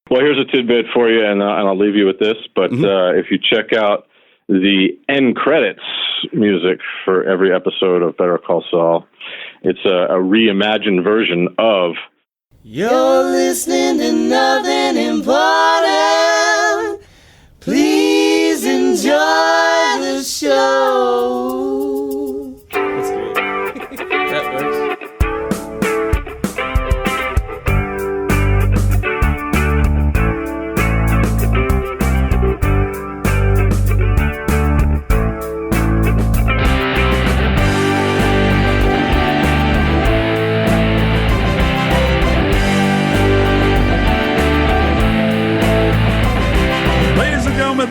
Well, here's a tidbit for you, and I'll leave you with this. But if you check out the end credits music for every episode of Better Call Saul, it's a reimagined version of You're listening to Nothing Important. Please enjoy the show. That's great. That works.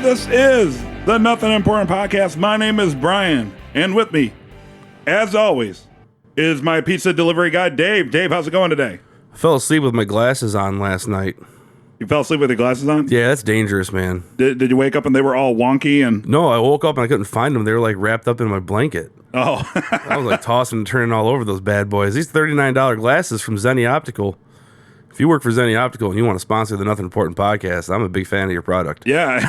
This is the Nothing Important Podcast. My name is Brian, and with me, as always, is my pizza delivery guy, Dave. Dave, how's it going today? I fell asleep with my glasses on last night. You fell asleep with your glasses on? Yeah, that's dangerous, man. Did you wake up and they were all wonky? And No, I woke up and I couldn't find them. They were like wrapped up in my blanket. Oh. I was like tossing and turning all over those bad boys. These $39 glasses from Zenni Optical. If you work for Zenni Optical and you want to sponsor the Nothing Important Podcast, I'm a big fan of your product. Yeah.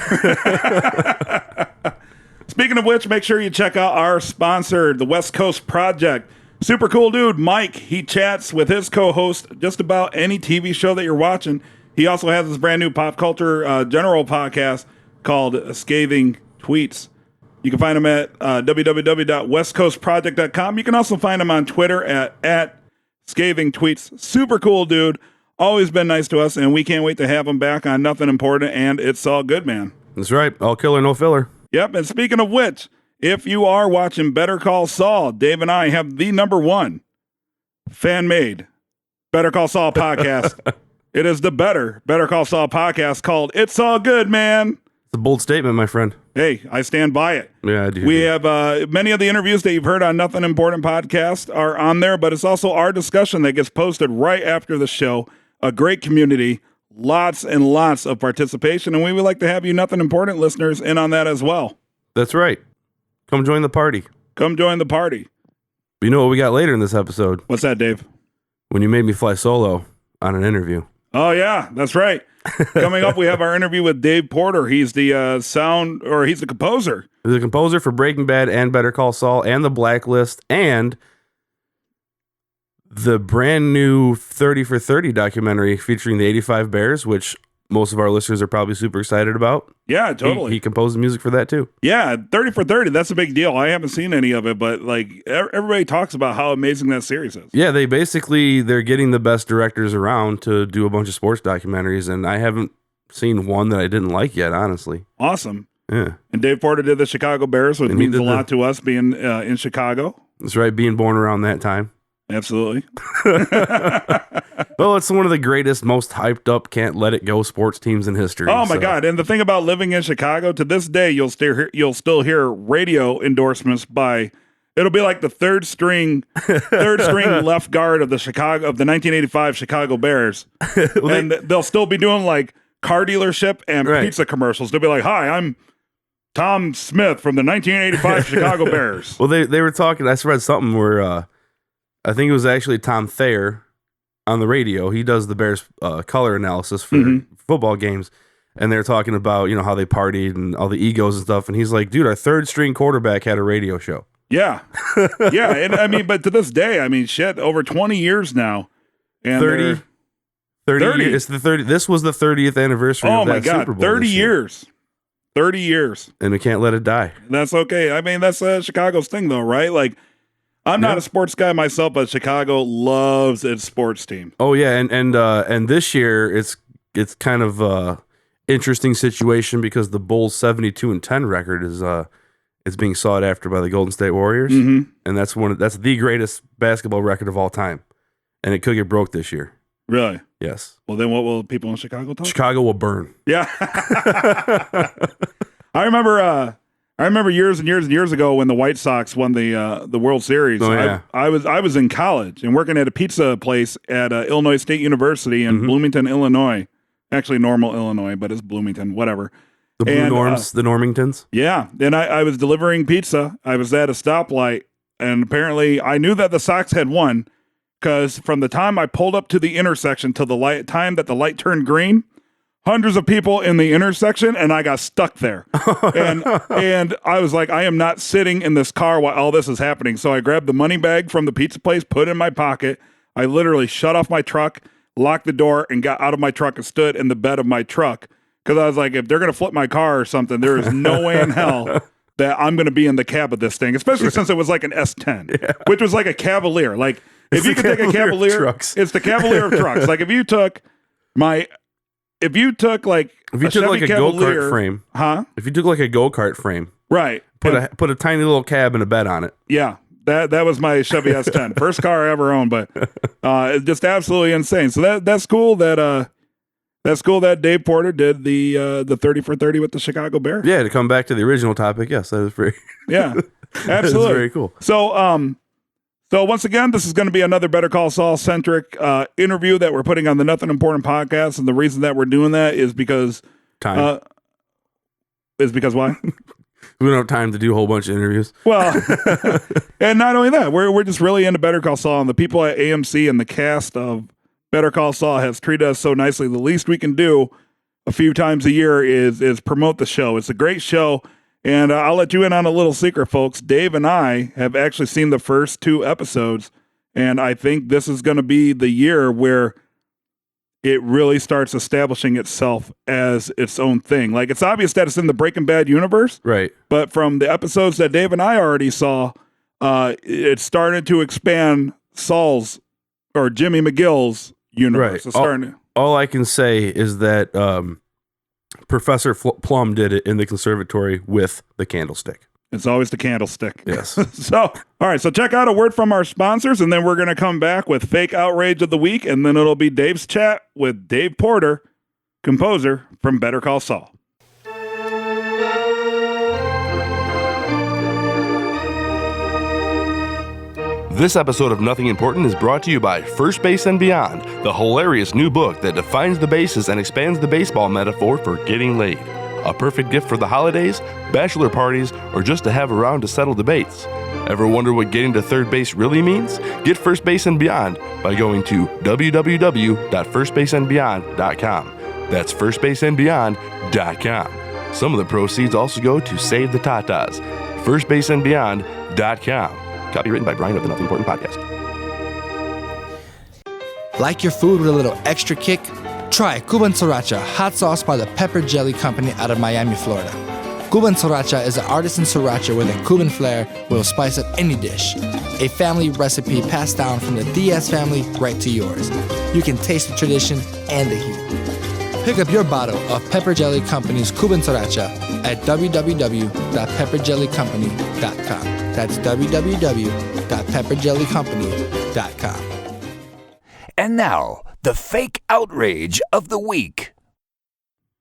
Speaking of which, make sure you check out our sponsor, the West Coast Project. Super cool dude, Mike. He chats with his co-host just about any TV show that you're watching. He also has this brand new pop culture general podcast called Scathing Tweets. You can find him at www.westcoastproject.com. You can also find him on Twitter at Scathing Tweets. Super cool dude. Always been nice to us, and we can't wait to have him back on Nothing Important, and it's all good, man. That's right. All killer, no filler. Yep, and speaking of which, if you are watching Better Call Saul, Dave and I have the #1 fan-made Better Call Saul podcast. It is the Better Call Saul podcast called It's All Good, Man. It's a bold statement, my friend. Hey, I stand by it. Yeah, I do. We have many of the interviews that you've heard on Nothing Important podcast are on there, but it's also our discussion that gets posted right after the show. A great community, lots and lots of participation, and we would like to have you Nothing Important listeners in on that as well. That's right. Come join the party. Come join the party. But you know what we got later in this episode? What's that, Dave? When you made me fly solo on an interview. Oh, yeah, that's right. Coming up, we have our interview with Dave Porter. He's the he's the composer. He's the composer for Breaking Bad and Better Call Saul and The Blacklist and the brand new 30 for 30 documentary featuring the 85 Bears, which most of our listeners are probably super excited about. Yeah, totally. He composed the music for that too. Yeah, 30 for 30, that's a big deal. I haven't seen any of it, but like everybody talks about how amazing that series is. Yeah, they're getting the best directors around to do a bunch of sports documentaries, and I haven't seen one that I didn't like yet, honestly. Awesome. Yeah. And Dave Porter did the Chicago Bears, which means a lot to us being in Chicago. That's right, being born around that time. Absolutely. Well, it's one of the greatest, most hyped up, can't let it go sports teams in history. Oh my God. And the thing about living in Chicago, to this day, you'll still hear radio endorsements by, it'll be like the third string left guard of the 1985 Chicago Bears. And they'll still be doing like car dealership and pizza commercials. They'll be like, "Hi, I'm Tom Smith from the 1985 Chicago Bears." Well, they were talking, I read something where, I think it was actually Tom Thayer on the radio. He does the Bears color analysis for football games. And they're talking about, how they partied and all the egos and stuff. And he's like, dude, our third string quarterback had a radio show. Yeah. Yeah. And I mean, but to this day, I mean, shit, over 20 years now. And 30 years. It's the 30. This was the 30th anniversary of that Super Bowl. 30 years. 30 years. And we can't let it die. That's okay. I mean, that's Chicago's thing though, right? Like, I'm not a sports guy myself, but Chicago loves its sports team. Oh yeah, and this year it's kind of interesting situation because the Bulls 72-10 record is it's being sought after by the Golden State Warriors, and that's the greatest basketball record of all time, and it could get broke this year. Really? Yes. Well, then what will people in Chicago talk? Chicago will burn. Yeah. I remember years and years and years ago when the White Sox won the World Series. Oh, yeah. I was in college and working at a pizza place at Illinois State University in Bloomington, Illinois. Actually, Normal, Illinois, but it's Bloomington, whatever. The Blue Norms, the Normingtons. Yeah. And I was delivering pizza. I was at a stoplight, and apparently I knew that the Sox had won because from the time I pulled up to the intersection to the time that the light turned green, hundreds of people in the intersection, and I got stuck there. and I was like, I am not sitting in this car while all this is happening. So I grabbed the money bag from the pizza place, put it in my pocket. I literally shut off my truck, locked the door, and got out of my truck and stood in the bed of my truck. Because I was like, if they're going to flip my car or something, there is no way in hell that I'm going to be in the cab of this thing, especially since it was like an S10, which was like a Cavalier. Like, if you could take a Cavalier, it's the Cavalier of trucks. Like, if you took like a go-kart frame, If you took like a go-kart frame, right? Put a tiny little cab and a bed on it. Yeah, that was my Chevy S10, first car I ever owned, but it's just absolutely insane. So that's cool that Dave Porter did the 30 for 30 with the Chicago Bears. Yeah, to come back to the original topic, yes, that is very absolutely very cool. So once again, this is going to be another Better Call Saul centric interview that we're putting on the Nothing Important podcast, and the reason that we're doing that is because time. Is because why? We don't have time to do a whole bunch of interviews. Well, and not only that, we're just really into Better Call Saul, and the people at AMC and the cast of Better Call Saul has treated us so nicely. The least we can do a few times a year is promote the show. It's a great show. And I'll let you in on a little secret, folks. Dave and I have actually seen the first 2 episodes, and I think this is going to be the year where it really starts establishing itself as its own thing. Like, it's obvious that it's in the Breaking Bad universe, right? But from the episodes that Dave and I already saw, it started to expand Saul's or Jimmy McGill's universe. Right. All I can say is that Professor Plum did it in the conservatory with the candlestick. It's always the candlestick. Yes. So, all right. So check out a word from our sponsors, and then we're going to come back with Fake Outrage of the Week, and then it'll be Dave's chat with Dave Porter, composer from Better Call Saul. This episode of Nothing Important is brought to you by First Base and Beyond, the hilarious new book that defines the bases and expands the baseball metaphor for getting laid. A perfect gift for the holidays, bachelor parties, or just to have around to settle debates. Ever wonder what getting to third base really means? Get First Base and Beyond by going to www.firstbaseandbeyond.com. That's firstbaseandbeyond.com. Some of the proceeds also go to Save the Tatas. Firstbaseandbeyond.com. Copywritten by Brian of the Nothing Important Podcast. Like your food with a little extra kick? Try Cuban Sriracha, hot sauce by the Pepper Jelly Company out of Miami, Florida. Cuban Sriracha is an artisan sriracha with a Cuban flair will spice up any dish. A family recipe passed down from the Diaz family right to yours. You can taste the tradition and the heat. Pick up your bottle of Pepper Jelly Company's Cuban Sriracha at www.pepperjellycompany.com. That's www.pepperjellycompany.com. And now, the fake outrage of the week.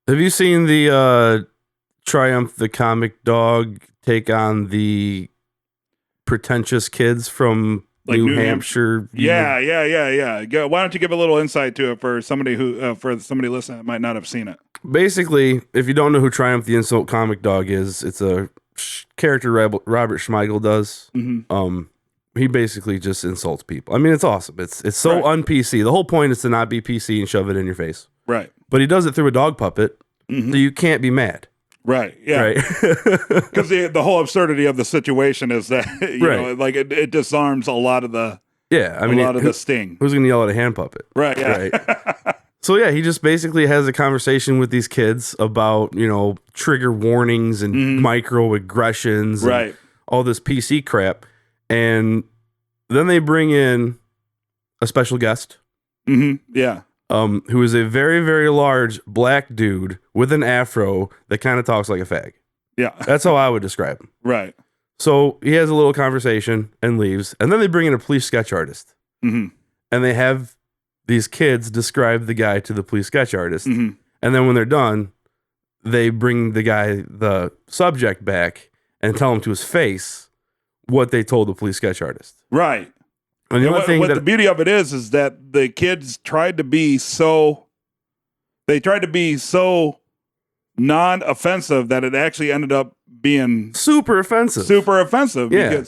Have you seen the Triumph the Comic Dog take on the pretentious kids from New Hampshire? Yeah. Why don't you give a little insight to it for somebody listening that might not have seen it? Basically, if you don't know who Triumph the Insult Comic Dog is, it's a character Robert Schmeigel does. Mm-hmm. He basically just insults people. I mean, it's awesome. It's so right. Un-PC. The whole point is to not be PC and shove it in your face. Right. But he does it through a dog puppet, so you can't be mad. Right. Yeah. Right. Because the whole absurdity of the situation is that you know, like it disarms a lot of the the sting. Who's gonna yell at a hand puppet? Right. Yeah. Right. So yeah, he just basically has a conversation with these kids about trigger warnings and microaggressions, and all this PC crap, and then they bring in a special guest. Yeah. Who is a very, very large black dude with an afro that kind of talks like a fag. Yeah. That's how I would describe him. Right. So he has a little conversation and leaves. And then they bring in a police sketch artist. And they have these kids describe the guy to the police sketch artist. And then when they're done, they bring the subject back and tell him to his face what they told the police sketch artist. Right. And the beauty of it is that the kids tried to be so non-offensive that it actually ended up being super offensive. Yeah.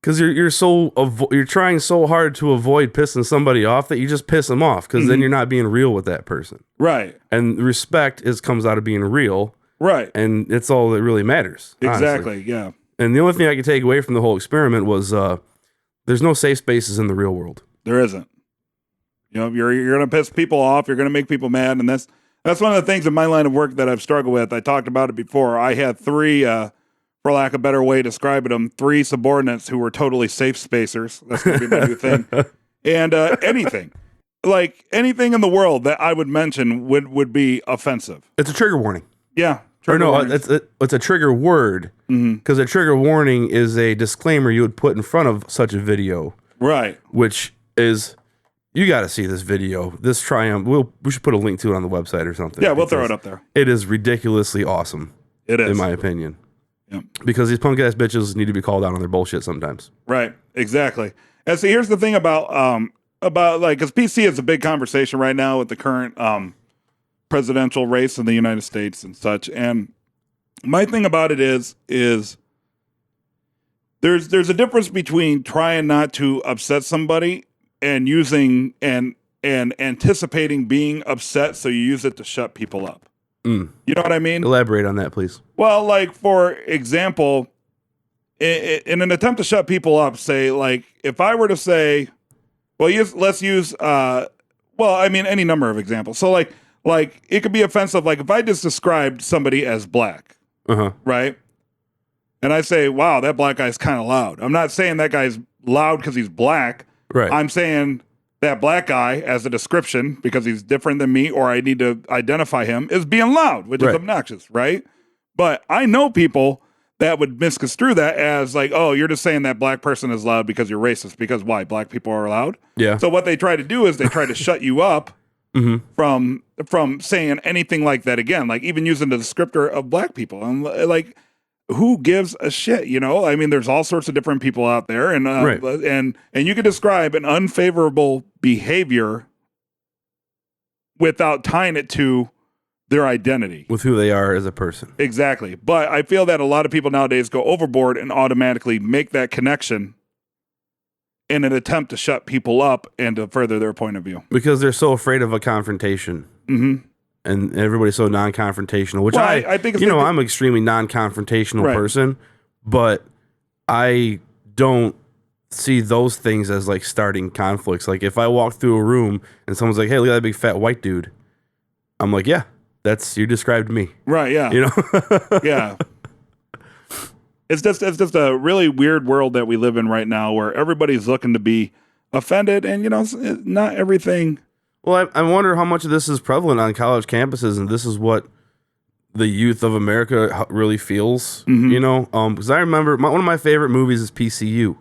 Because you're trying so hard to avoid pissing somebody off that you just piss them off, because then you're not being real with that person. Right. And respect comes out of being real. Right. And it's all that really matters. Exactly. Honestly. Yeah. And the only thing I could take away from the whole experiment was there's no safe spaces in the real world. There isn't. You know, you're going to piss people off. You're going to make people mad. And that's one of the things in my line of work that I've struggled with. I talked about it before. I had three, for lack of a better way to describe it, three subordinates who were totally safe spacers. That's going to be my new thing. And anything in the world that I would mention would be offensive. It's a trigger warning. Yeah. It's a trigger word, because a trigger warning is a disclaimer you would put in front of such a video. Right. Which is, you got to see this video. This triumph. We should put a link to it on the website or something. Yeah, we'll throw it up there. It is ridiculously awesome. It is, in my opinion. Yep. Because these punk ass bitches need to be called out on their bullshit sometimes. Right. Exactly. And see, here's the thing about because PC is a big conversation right now with the current presidential race in the United States and such. And my thing about it is there's a difference between trying not to upset somebody and using and anticipating being upset, so you use it to shut people up. You know what I mean? Elaborate on that, please. Well, like, for example, in an attempt to shut people up, say, like, if I were to say, well, let's use any number of examples. So like it could be offensive. Like if I just described somebody as black, right? And I say, wow, that black guy's kind of loud. I'm not saying that guy's loud because he's black. Right. I'm saying that black guy, as a description, because he's different than me, or I need to identify him, is being loud, which is obnoxious, right? But I know people that would misconstrue that as like, oh, you're just saying that black person is loud because you're racist. Because why? Black people are loud? Yeah. So what they try to do is they try to shut you up from saying anything like that again, like even using the descriptor of black people. And like, who gives a shit? You know, I mean, there's all sorts of different people out there, and and you can describe an unfavorable behavior without tying it to their identity with who they are as a person. Exactly. But I feel that a lot of people nowadays go overboard and automatically make that connection in an attempt to shut people up and to further their point of view, because they're so afraid of a confrontation. And everybody's so non-confrontational, which I think, I'm an extremely non-confrontational person, but I don't see those things as like starting conflicts. Like if I walk through a room and someone's like, hey, look at that big fat white dude, I'm like, yeah, you described me. Right. Yeah. You know? Yeah. It's just a really weird world that we live in right now, where everybody's looking to be offended, and not everything. Well, I wonder how much of this is prevalent on college campuses, and this is what the youth of America really feels. Because I remember one of my favorite movies is PCU,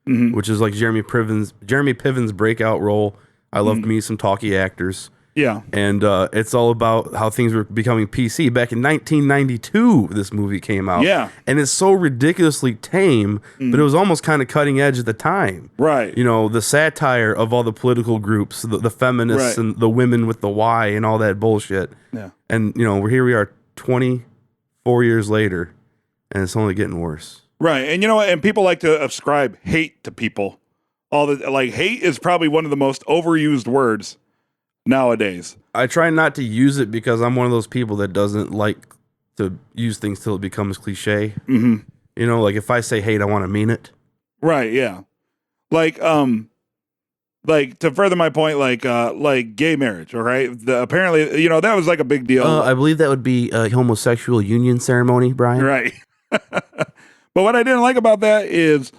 which is like Jeremy Piven's breakout role. I loved me some talkie actors. Yeah. And it's all about how things were becoming PC. Back in 1992, this movie came out. Yeah. And it's so ridiculously tame, but it was almost kind of cutting edge at the time. Right. The satire of all the political groups, the feminists and the women with the Y and all that bullshit. Yeah. And, here we are 24 years later, and it's only getting worse. Right. And and people like to ascribe hate to people. Hate is probably one of the most overused words nowadays. I try not to use it because I'm one of those people that doesn't like to use things till it becomes cliche. Like if I say hate, I want to mean it. Right. Yeah. Like to further my point, like gay marriage. All right. Apparently, that was like a big deal. I believe that would be a homosexual union ceremony, Brian. Right. But what I didn't like about that is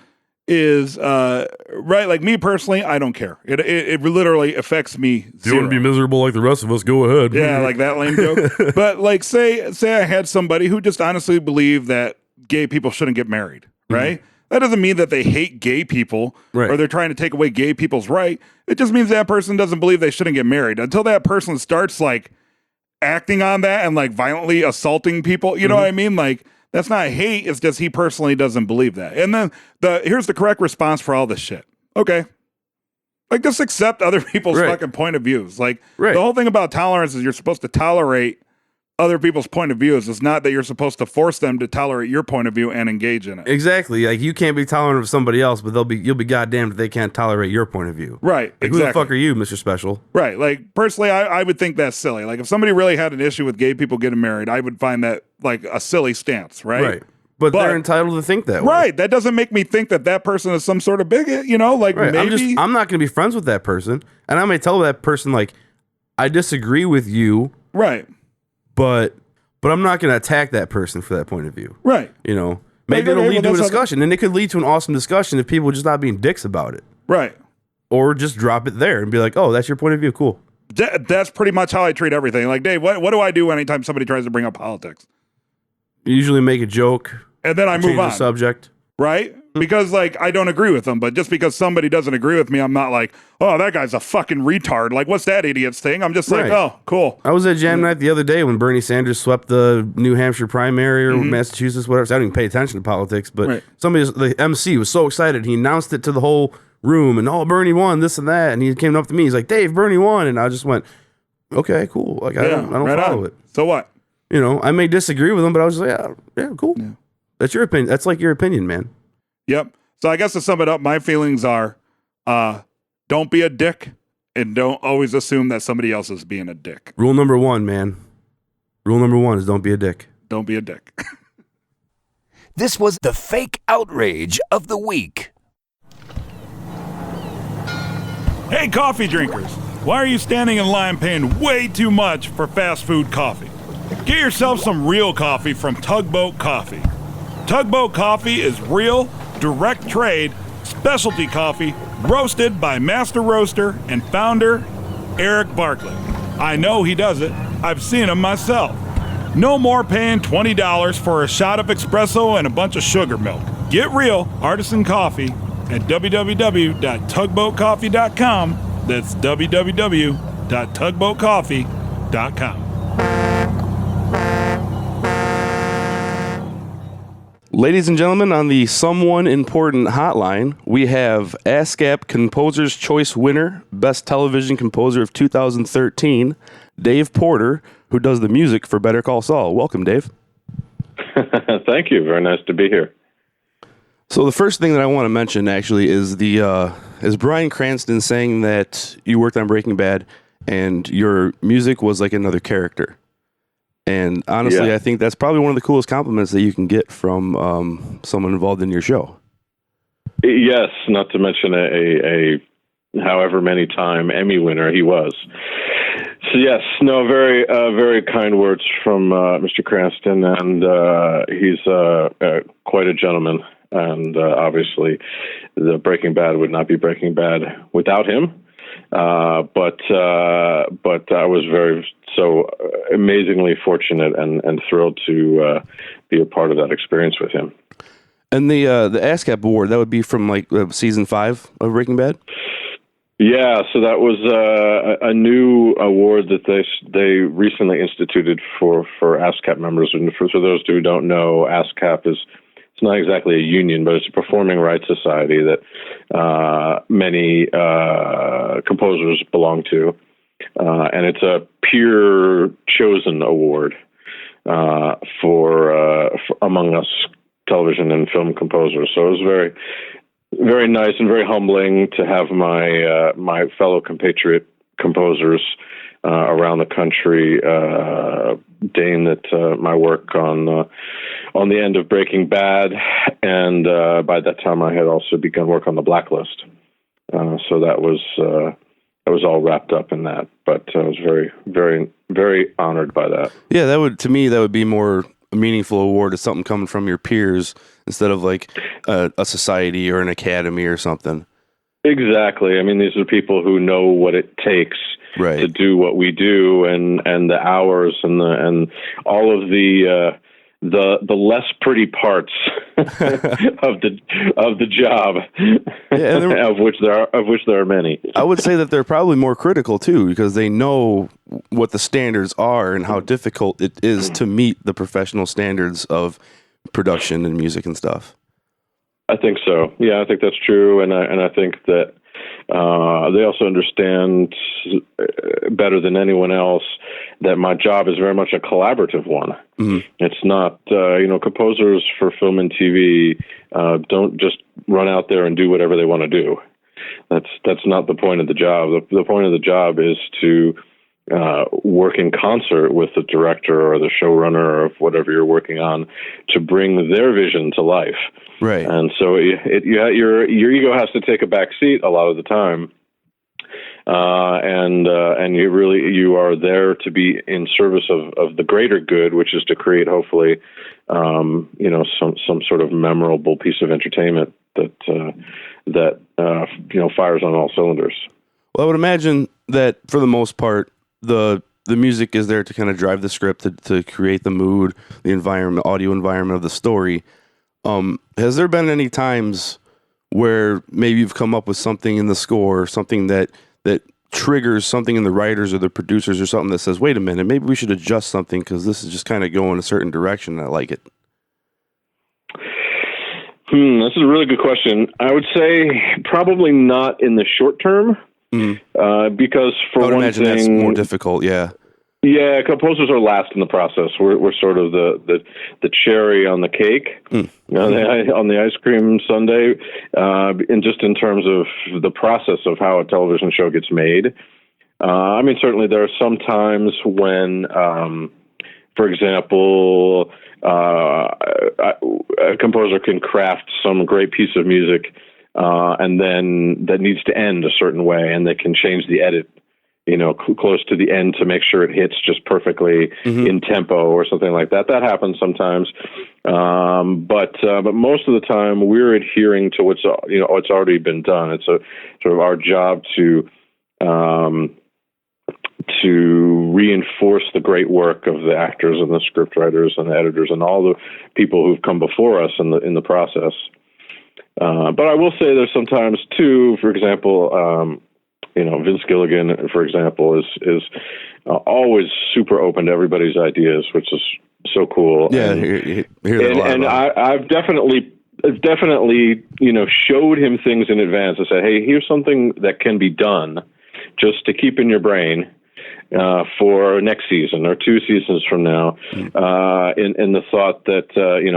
right, like me personally, I don't care. It literally affects me. If you want to be miserable like the rest of us, go ahead. Yeah, like that lame joke. But like say I had somebody who just honestly believed that gay people shouldn't get married, right? That doesn't mean that they hate gay people or they're trying to take away gay people's right. It just means that person doesn't believe they shouldn't get married. Until that person starts like acting on that and like violently assaulting people, you know what I mean? Like, that's not hate. It's just he personally doesn't believe that. And then here's the correct response for all this shit. Okay. Like, just accept other people's fucking point of views. Like, the whole thing about tolerance is you're supposed to tolerate other people's point of views. It's not that you're supposed to force them to tolerate your point of view and engage in it. Exactly. Like, you can't be tolerant of somebody else, but you'll be goddamned if they can't tolerate your point of view. Right. Like, exactly. who the fuck are you, Mr. Special? Right. Like, personally, I would think that's silly. Like, if somebody really had an issue with gay people getting married, I would find that like a silly stance, right? Right. But they're entitled to think that way. Right. That doesn't make me think that person is some sort of bigot, you know? Like, right. maybe... I'm not going to be friends with that person. And I may tell that person, like, I disagree with you. Right. But I'm not going to attack that person for that point of view. Right. You know? Maybe it'll lead to a discussion. And it could lead to an awesome discussion if people just not being dicks about it. Right. Or just drop it there and be like, oh, that's your point of view. Cool. That's pretty much how I treat everything. Like, Dave, what do I do anytime somebody tries to bring up politics? You usually make a joke. And then I move on. The subject. Right? Because, like, I don't agree with them. But just because somebody doesn't agree with me, I'm not like, oh, that guy's a fucking retard. Like, what's that idiot's thing? I'm just like, oh, cool. I was at Jam Night the other day when Bernie Sanders swept the New Hampshire primary or Massachusetts, whatever. So I didn't even pay attention to politics. But the MC was so excited. He announced it to the whole room. And, oh, Bernie won, this and that. And he came up to me. He's like, Dave, Bernie won. And I just went, okay, cool. Like, I don't follow it. So what? You know, I may disagree with him, but I was just like, yeah, cool. Yeah. That's your opinion. That's like your opinion, man. Yep. So I guess to sum it up, my feelings are, don't be a dick and don't always assume that somebody else is being a dick. Rule number 1, man. Rule number 1 is don't be a dick. Don't be a dick. This was the fake outrage of the week. Hey, coffee drinkers. Why are you standing in line paying way too much for fast food coffee? Get yourself some real coffee from Tugboat Coffee. Tugboat Coffee is real, direct trade, specialty coffee roasted by master roaster and founder Eric Barkley. I know he does it. I've seen him myself. No more paying $20 for a shot of espresso and a bunch of sugar milk. Get real artisan coffee at www.tugboatcoffee.com. That's www.tugboatcoffee.com. Ladies and gentlemen, on the Someone Important hotline, we have ASCAP Composer's Choice winner, Best Television Composer of 2013, Dave Porter, who does the music for Better Call Saul. Welcome, Dave. Thank you. Very nice to be here. So the first thing that I want to mention, actually, is is Bryan Cranston saying that you worked on Breaking Bad and your music was like another character. And honestly, I think that's probably one of the coolest compliments that you can get from someone involved in your show. Yes, not to mention a however many time Emmy winner he was. So yes, no, very very kind words from Mr. Cranston, and he's quite a gentleman. And obviously, the Breaking Bad would not be Breaking Bad without him. But I was so amazingly fortunate and thrilled to be a part of that experience with him. And the ASCAP award, that would be from like season 5 of Breaking Bad? Yeah, so that was a new award that they recently instituted for ASCAP members. And for those who don't know, ASCAP is it's not exactly a union, but it's a performing rights society that many composers belong to. And it's a peer chosen award for among us television and film composers. So it was very, very nice and very humbling to have my fellow compatriot composers around the country deign that my work on the end of Breaking Bad, and by that time I had also begun work on The Blacklist. So that was all wrapped up in that. But I was very, very, very honored by that. Yeah, that would be more a meaningful award as something coming from your peers instead of like a society or an academy or something. Exactly. I mean, these are people who know what it takes to do what we do, and the hours and all of the less pretty parts of the job, of which there are many. I would say that they're probably more critical too, because they know what the standards are and how difficult it is to meet the professional standards of production and music and stuff. I think so. Yeah, I think that's true, and I think that they also understand better than anyone else that my job is very much a collaborative one. Mm-hmm. It's not, composers for film and TV don't just run out there and do whatever they want to do. That's not the point of the job. The point of the job is to work in concert with the director or the showrunner of whatever you're working on to bring their vision to life. Right. And so your ego has to take a back seat a lot of the time. And you are there to be in service of the greater good, which is to create, hopefully, some sort of memorable piece of entertainment that fires on all cylinders. Well, I would imagine that for the most part, the music is there to kind of drive the script, to create the mood, the environment, audio environment of the story. Has there been any times where maybe you've come up with something in the score, something that triggers something in the writers or the producers or something that says, wait a minute, maybe we should adjust something because this is just kind of going a certain direction and I like it? This is a really good question. I would say probably not in the short term, because for one thing, that's more difficult. Yeah. Yeah, composers are last in the process. We're sort of the cherry on the cake, on the ice cream sundae, and just in terms of the process of how a television show gets made. Certainly there are some times when, for example, a composer can craft some great piece of music, and then that needs to end a certain way, and they can change the edit, close to the end to make sure it hits just perfectly in tempo or something like that. That happens sometimes. But most of the time we're adhering to what's already been done. It's a sort of our job to reinforce the great work of the actors and the script writers and the editors and all the people who've come before us in the process. But I will say there's sometimes too, for example, Vince Gilligan, for example, is always super open to everybody's ideas, which is so cool. Yeah, and I've definitely showed him things in advance. I said, hey, here's something that can be done just to keep in your brain for next season or 2 seasons from now, in the thought that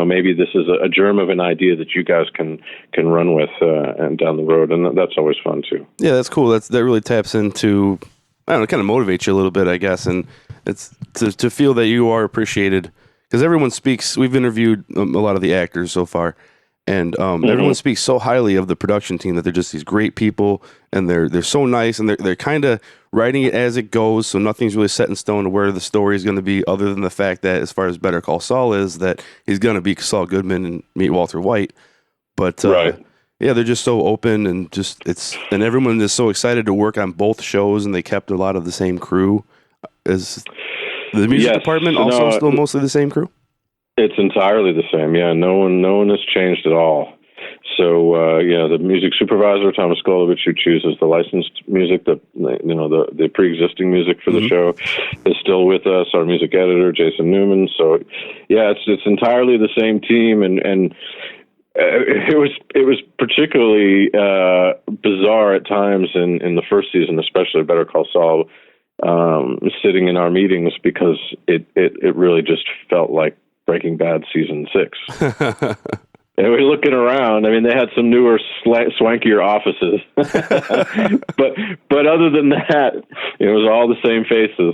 maybe this is a germ of an idea that you guys can run with and down the road, and that's always fun too. Yeah, that's cool. That really taps into, I don't know, kind of motivates you a little bit, I guess, and it's to feel that you are appreciated, because everyone speaks. We've interviewed a lot of the actors so far. And everyone speaks so highly of the production team that they're just these great people, and they're so nice, and they're kind of writing it as it goes, so nothing's really set in stone to where the story is going to be, other than the fact that as far as Better Call Saul is, that he's going to be Saul Goodman and meet Walter White. But right. Yeah, they're just so open, and and everyone is so excited to work on both shows, and they kept a lot of the same crew. Is the music department also still mostly the same crew? It's entirely the same. Yeah, no one has changed at all. So the music supervisor, Thomas Golovich, who chooses the licensed music, the pre-existing music for the show, is still with us. Our music editor, Jason Newman. So yeah, it's entirely the same team, and it was particularly bizarre at times in the first season, especially Better Call Saul, sitting in our meetings, because it really just felt like Breaking Bad season 6. And we're looking around. I mean, they had some newer, swankier offices, but other than that, it was all the same faces.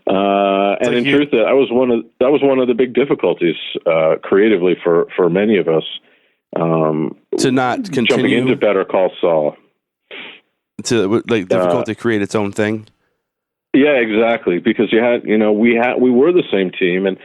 And in truth, that was one of the big difficulties creatively for many of us, to not continue jumping into Better Call Saul. Difficult to create its own thing. Yeah, exactly. Because we were the same team, and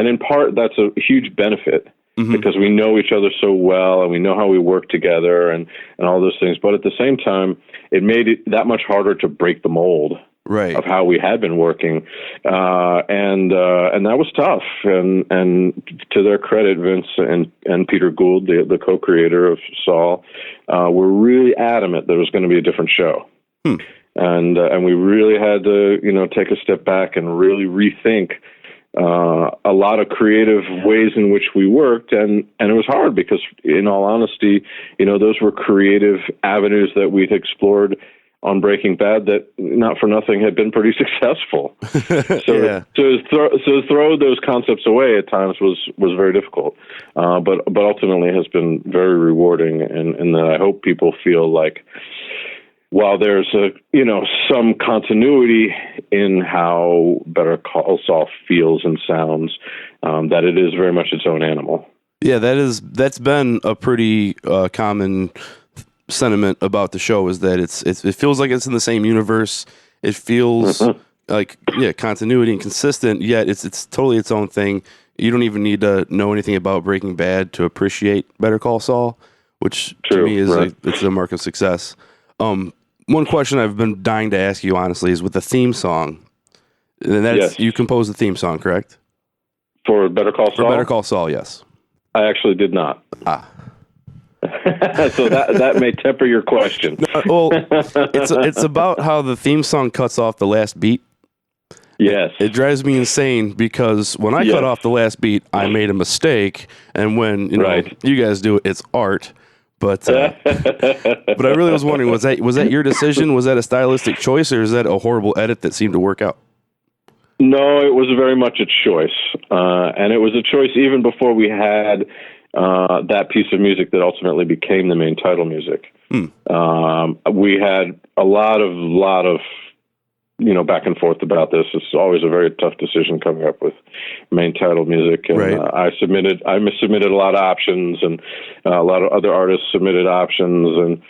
in part that's a huge benefit, because we know each other so well, and we know how we work together, and all those things. But at the same time, it made it that much harder to break the mold of how we had been working, and that was tough. And to their credit, Vince and Peter Gould, the co-creator of Saul, were really adamant that it was going to be a different show. And we really had to, take a step back and really rethink a lot of creative ways in which we worked, and it was hard because, in all honesty, those were creative avenues that we'd explored on Breaking Bad that, not for nothing, had been pretty successful. So Yeah. to throw those concepts away at times was very difficult, but ultimately has been very rewarding, and that I hope people feel like, while there's some continuity in how Better Call Saul feels and sounds, that it is very much its own animal. Yeah, that's been a pretty common sentiment about the show, is that it feels like it's in the same universe. It feels like continuity and consistent, yet it's totally its own thing. You don't even need to know anything about Breaking Bad to appreciate Better Call Saul, which to me is it's a mark of success. One question I've been dying to ask you, honestly, is with the theme song. And that's, you composed the theme song, correct? For Better Call Saul? For Better Call Saul, yes. I actually did not. So that may temper your question. Well, it's about how the theme song cuts off the last beat. Yes. It drives me insane because when I cut off the last beat, I made a mistake. And when you guys do it, it's art. But but I really was wondering, was that your decision? Was that a stylistic choice, or is that a horrible edit that seemed to work out? No, it was very much a choice, and it was a choice even before we had that piece of music that ultimately became the main title music. We had a lot of back and forth about this. It's always a very tough decision coming up with main title music. And I submitted a lot of options, and a lot of other artists submitted options. And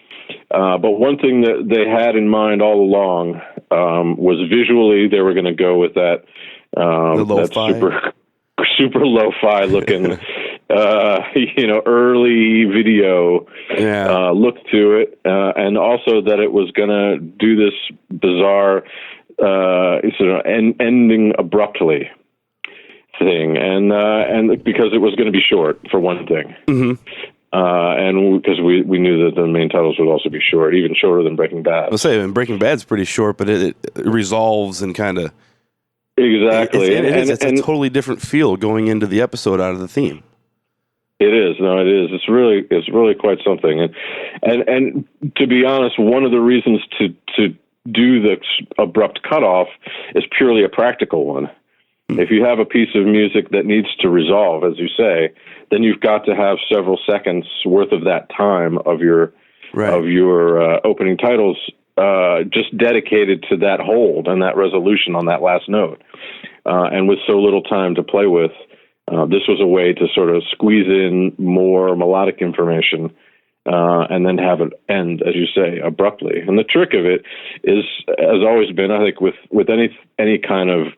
but one thing that they had in mind all along was visually they were going to go with that super lo-fi looking early video look to it, and also that it was going to do this bizarre ending abruptly thing, and because it was going to be short, for one thing, and because we knew that the main titles would also be short, even shorter than Breaking Bad. I'll say, Breaking Bad's pretty short, but it resolves and kind of exactly. It's a totally different feel going into the episode out of the theme. It is. No, it is. It's really quite something. And to be honest, one of the reasons to do the abrupt cutoff is purely a practical one. If you have a piece of music that needs to resolve, as you say, then you've got to have several seconds worth of that time of your opening titles just dedicated to that hold and that resolution on that last note. And with so little time to play with, this was a way to sort of squeeze in more melodic information and then have it end, as you say, abruptly. And the trick of it has always been, I think, with any kind of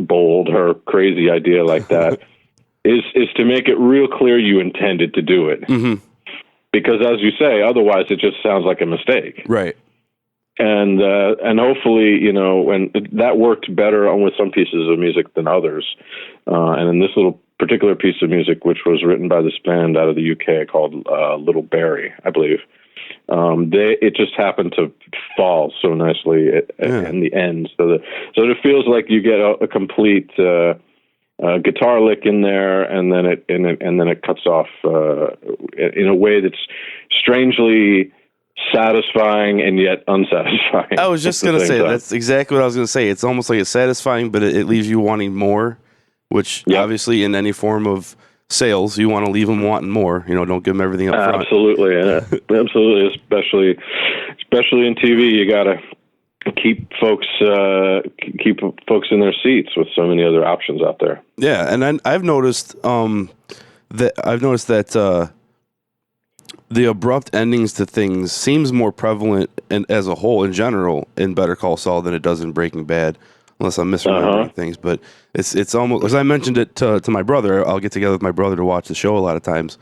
bold or crazy idea like that, is to make it real clear you intended to do it. Because, as you say, otherwise it just sounds like a mistake. Right. And hopefully, and that worked better with some pieces of music than others. And in this little particular piece of music, which was written by this band out of the UK called Little Barry, I believe, it just happened to fall so nicely in the end. So it feels like you get a complete guitar lick in there, and then it cuts off in a way that's strangely satisfying and yet unsatisfying. I was just going to say, that's exactly what I was going to say. It's almost like it's satisfying, but it leaves you wanting more, which obviously in any form of sales, you want to leave them wanting more. Don't give them everything up front. Absolutely. Absolutely. Especially in TV, you got to keep folks in their seats with so many other options out there. Yeah. And I've noticed that the abrupt endings to things seems more prevalent and as a whole in general in Better Call Saul than it does in Breaking Bad, unless I'm misremembering things. But it's almost, as I mentioned it to my brother. I'll get together with my brother to watch the show a lot of times,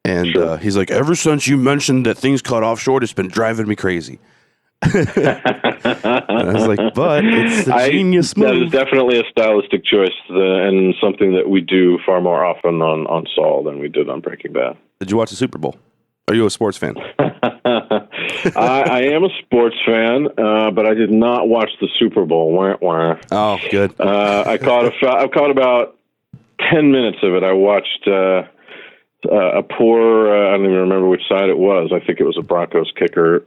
and he's like, ever since you mentioned that things cut off short, it's been driving me crazy. And I was like, but it's a genius move. That is definitely a stylistic choice, and something that we do far more often on Saul than we did on Breaking Bad. Did you watch the Super Bowl? Are you a sports fan? I am a sports fan, but I did not watch the Super Bowl. Oh, good. I caught about 10 minutes of it. I watched a poor, I don't even remember which side it was. I think it was a Broncos kicker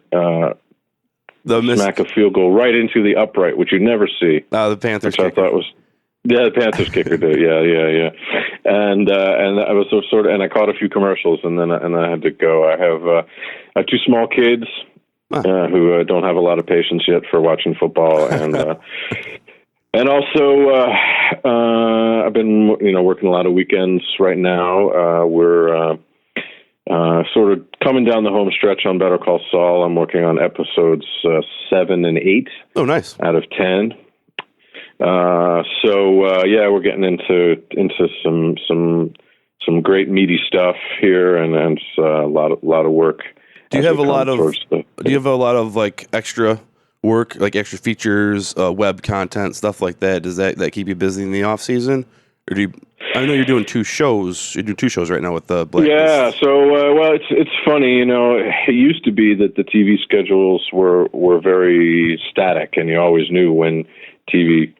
smack a field goal right into the upright, which you never see. The Panthers which kicker. I thought was, the Panthers kicker did. Yeah. And I was sort of, and I caught a few commercials, and then I had to go. I have 2 small kids who don't have a lot of patience yet for watching football, and and also I've been working a lot of weekends right now. We're sort of coming down the home stretch on Better Call Saul. I'm working on episodes 7 and 8. Oh, nice. Out of 10. We're getting into some great meaty stuff here, and it's a lot of work. Do you have a lot of like extra work, like extra features, web content, stuff like that? Does that keep you busy in the off season, or do you? I know you're doing 2 shows. You're doing 2 shows right now with the Blacklist. Yeah. So it's funny. It used to be that the TV schedules were very static, and you always knew when TV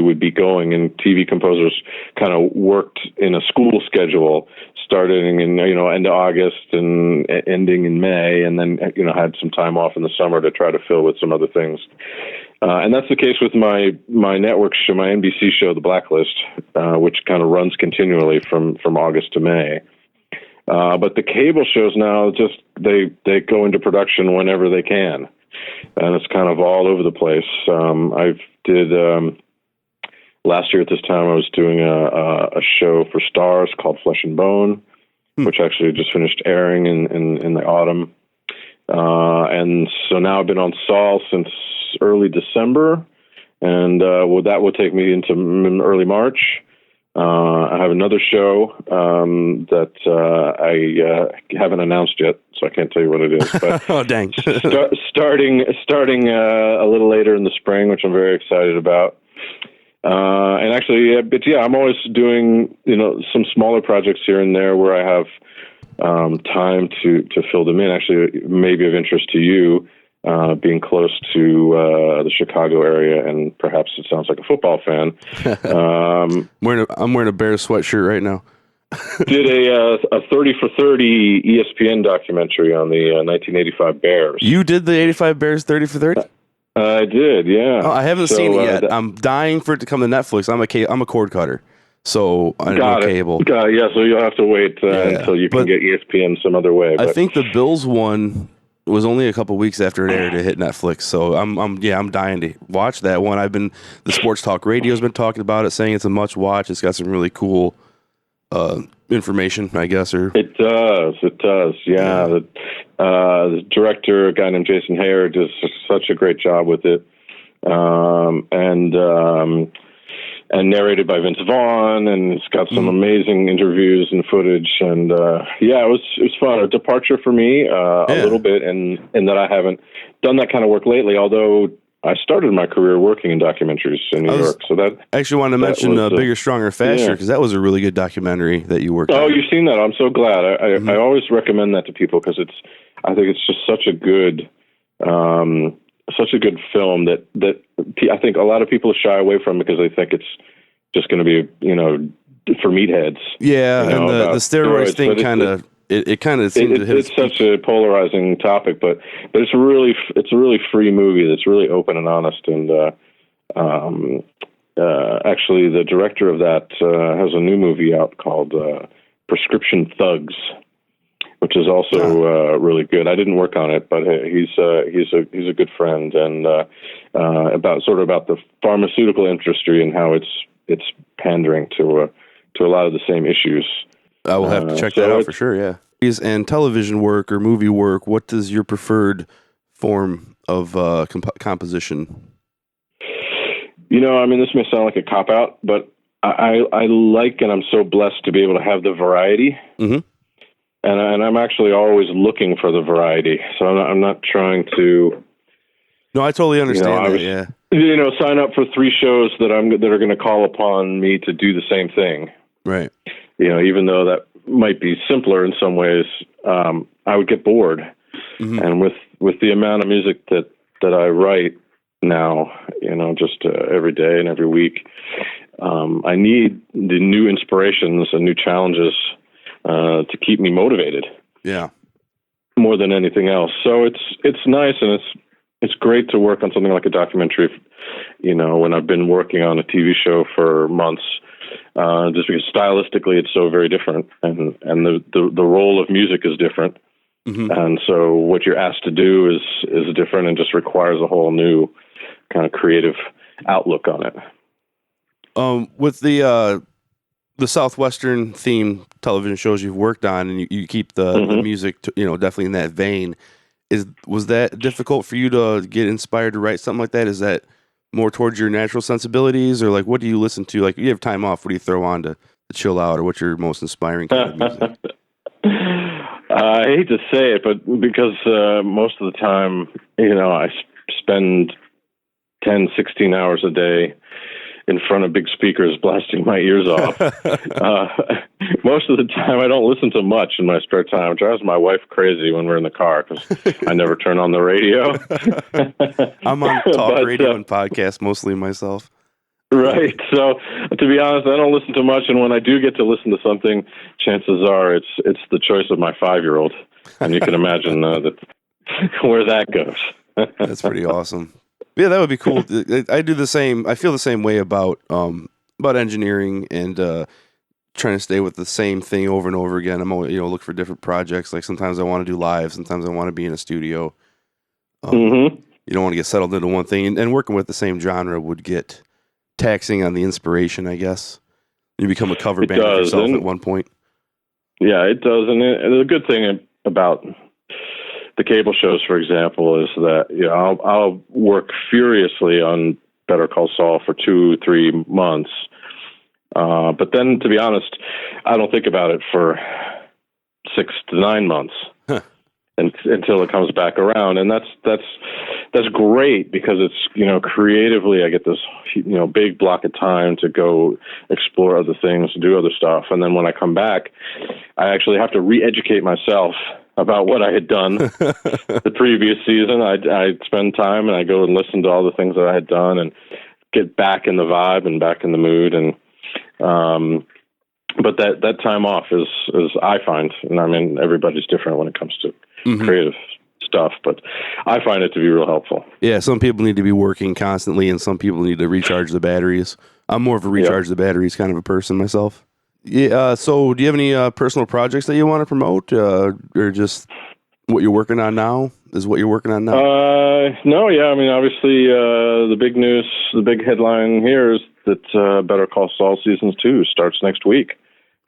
would be going, and TV composers kind of worked in a school schedule, starting in end of August and ending in May, and then had some time off in the summer to try to fill with some other things. And that's the case with my network show, my NBC show, The Blacklist, which kind of runs continually from August to May. But the cable shows now just they go into production whenever they can, and it's kind of all over the place. Last year at this time, I was doing a show for Stars called Flesh and Bone, which actually just finished airing in the autumn. And so now I've been on Saul since early December, and that will take me into early March. I have another show that I haven't announced yet, so I can't tell you what it is. But oh, dang. starting a little later in the spring, which I'm very excited about. And actually, I'm always doing, some smaller projects here and there where I have time to fill them in. Actually, maybe of interest to you, being close to the Chicago area, and perhaps it sounds like a football fan. I'm wearing a Bears sweatshirt right now. Did a 30 for 30 ESPN documentary on the 1985 Bears. You did the 85 Bears 30 for 30? I did, yeah. Oh, I haven't seen it yet. I'm dying for it to come to Netflix. I'm a cord cutter, so I don't know cable. Yeah, so you'll have to wait until you can get ESPN some other way. I think the Bills one was only a couple weeks after it aired to hit Netflix, so I'm dying to watch that one. The Sports Talk Radio's been talking about it, saying it's a must watch. It's got some really cool information, I guess. It does. Yeah. The director, a guy named Jason Hayer, does such a great job with it, and narrated by Vince Vaughn, and it's got some amazing interviews and footage, and it was fun. A departure for me a little bit, in that I haven't done that kind of work lately, although I started my career working in documentaries in New York. So that I actually wanted to mention Bigger, Stronger, Faster, because that was a really good documentary that you worked on. Oh, you've seen that? I'm so glad. I always recommend that to people, because I think it's just such a good film that I think a lot of people shy away from, because they think it's just going to be, for meatheads. Yeah, and the steroids thing it kind of seems to hit. It's such a polarizing topic, but it's a really free movie that's really open and honest. And actually, the director of that has a new movie out called Prescription Thugs, which is also really good. I didn't work on it, but he's a good friend, and about the pharmaceutical industry and how it's pandering to a lot of the same issues. I will have to check that out for sure. Yeah. And television work or movie work, what is your preferred form of composition? This may sound like a cop out, but I like, and I'm so blessed to be able to have the variety. Mm-hmm. And I'm actually always looking for the variety. So I'm not trying to. No, I totally understand that. Yeah. Sign up for 3 shows that are going to call upon me to do the same thing. Right. Even though that might be simpler in some ways, I would get bored. Mm-hmm. And with the amount of music that I write now, just every day and every week, I need the new inspirations and new challenges to keep me motivated. Yeah. More than anything else. So it's nice, and it's great to work on something like a documentary, when I've been working on a TV show for months, just because stylistically it's so very different, and the role of music is different. Mm-hmm. And so what you're asked to do is different and just requires a whole new kind of creative outlook on it. With the Southwestern themed television shows you've worked on, and you keep the music, definitely in that vein. Was that difficult for you to get inspired to write something like that? Is that more towards your natural sensibilities, or like what do you listen to? Like, you have time off, what do you throw on to chill out, or what's your most inspiring kind of music? I hate to say it, but because most of the time, I spend 10, 16 hours a day in front of big speakers blasting my ears off. Most of the time I don't listen to much in my spare time. It drives my wife crazy when we're in the car because I never turn on the radio. I'm on talk radio and podcast mostly myself. Right. So to be honest, I don't listen to much. And when I do get to listen to something, chances are it's the choice of my 5-year-old. And you can imagine where that goes. That's pretty awesome. Yeah, that would be cool. I do the same. I feel the same way about engineering and trying to stay with the same thing over and over again. I'm always, look for different projects. Like sometimes I want to do live. Sometimes I want to be in a studio. You don't want to get settled into one thing. And working with the same genre would get taxing on the inspiration, I guess. You become a cover band of yourself at one point. Yeah, it does. And the good thing about the cable shows, for example, is that I'll work furiously on Better Call Saul for 2-3 months, but then, to be honest, I don't think about it for 6 to 9 months until it comes back around, and that's great because it's creatively I get this big block of time to go explore other things, do other stuff, and then when I come back, I actually have to re-educate myself about what I had done the previous season. I'd spend time and I go and listen to all the things that I had done and get back in the vibe and back in the mood. And, but that time off is I find, and I mean, everybody's different when it comes to creative stuff, but I find it to be real helpful. Yeah. Some people need to be working constantly and some people need to recharge the batteries. I'm more of a recharge the batteries kind of a person myself. Yeah. So, do you have any personal projects that you want to promote, or just what you're working on now? Is what you're working on now? No. Yeah. I mean, obviously, the big news, the big headline here is that Better Call Saul season 2 starts next week,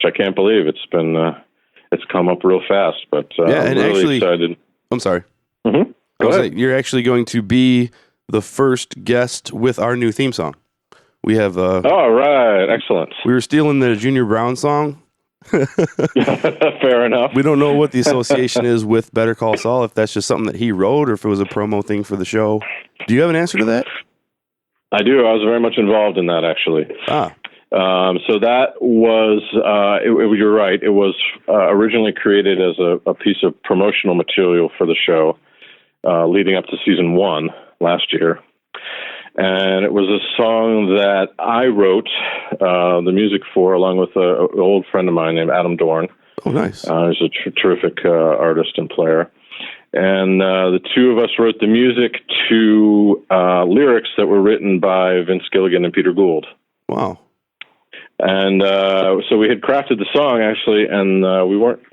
which I can't believe. It's been it's come up real fast, but I'm really actually excited. I'm sorry. Mm-hmm. Go ahead. You're actually going to be the first guest with our new theme song. We have oh, right. Excellent. We were stealing the Junior Brown song. Fair enough. We don't know what the association is with Better Call Saul, if that's just something that he wrote or if it was a promo thing for the show. Do you have an answer to that? I do. I was very much involved in that, actually. So that was, you're right. It was originally created as a piece of promotional material for the show leading up to season 1 last year. And it was a song that I wrote the music for, along with an old friend of mine named Adam Dorn. Oh, nice. He's a terrific artist and player. And the two of us wrote the music to lyrics that were written by Vince Gilligan and Peter Gould. Wow. And so we had crafted the song, actually, and we weren't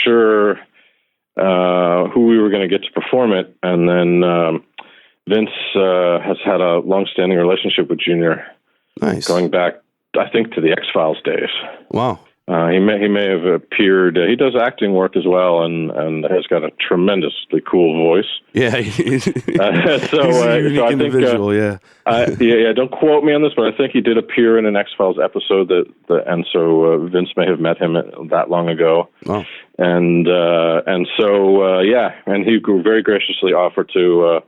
sure who we were going to get to perform it. And then Vince has had a long-standing relationship with Junior. Nice. Going back, I think, to the X-Files days. Wow. He may have appeared. He does acting work as well, and has got a tremendously cool voice. Yeah, he's a unique individual. Yeah. Don't quote me on this, but I think he did appear in an X-Files episode and so Vince may have met him that long ago. Oh. And he very graciously offered to.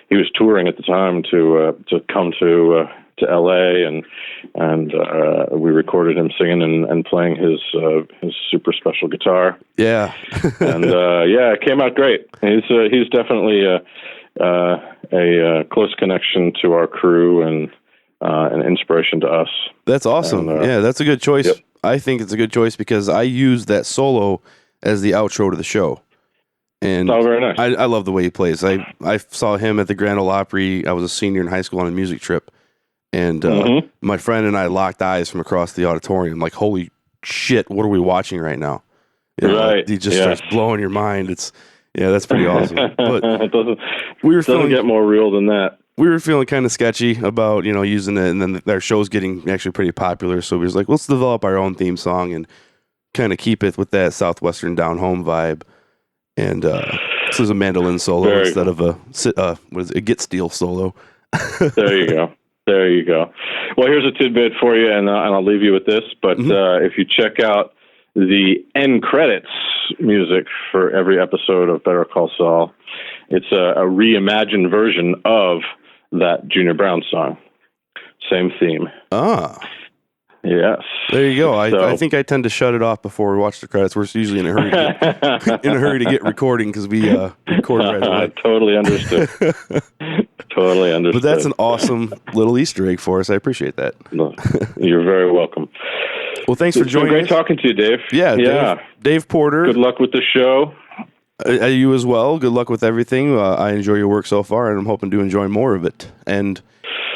He was touring at the time to come to LA, and we recorded him singing and playing his super special guitar. Yeah, and it came out great. He's definitely a close connection to our crew and an inspiration to us. That's awesome. And, that's a good choice. Yep. I think it's a good choice because I use that solo as the outro to the show. And very nice. I love the way he plays. I saw him at the Grand Ole Opry. I was a senior in high school on a music trip. And my friend and I locked eyes from across the auditorium. Like, holy shit, what are we watching right now? You know, right. He just starts blowing your mind. That's pretty awesome. But it doesn't get more real than that. We were feeling kind of sketchy about, using it. And then our show's getting actually pretty popular. So we was like, let's develop our own theme song and kind of keep it with that Southwestern down home vibe. And this is a mandolin solo instead of a git steel solo. There you go. There you go. Well, here's a tidbit for you, and I'll leave you with this. But if you check out the end credits music for every episode of Better Call Saul, it's a reimagined version of that Junior Brown song. Same theme. Ah. Yes. There you go. I think I tend to shut it off before we watch the credits. We're usually in a hurry to get recording because we record right away. Totally understood. Totally understood. But that's an awesome little Easter egg for us. I appreciate that. You're very welcome. Well, thanks for joining us. Great talking to you, Dave. Yeah. Dave Porter. Good luck with the show. You as well. Good luck with everything. I enjoy your work so far, and I'm hoping to enjoy more of it. And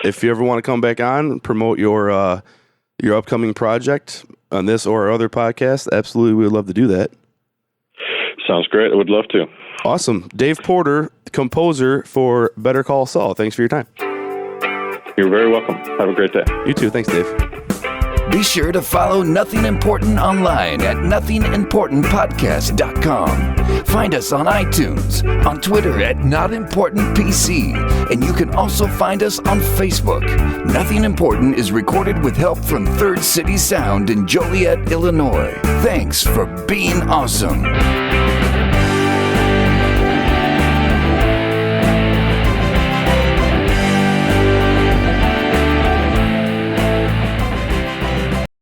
if you ever want to come back on and promote your upcoming project on this or our other podcast, absolutely, we would love to do that. Sounds great. I would love to. Awesome. Dave Porter, composer for Better Call Saul. Thanks for your time. You're very welcome. Have a great day. You too. Thanks, Dave. Be sure to follow Nothing Important online at nothingimportantpodcast.com. Find us on iTunes, on Twitter at NotImportantPC, and you can also find us on Facebook. Nothing Important is recorded with help from Third City Sound in Joliet, Illinois. Thanks for being awesome.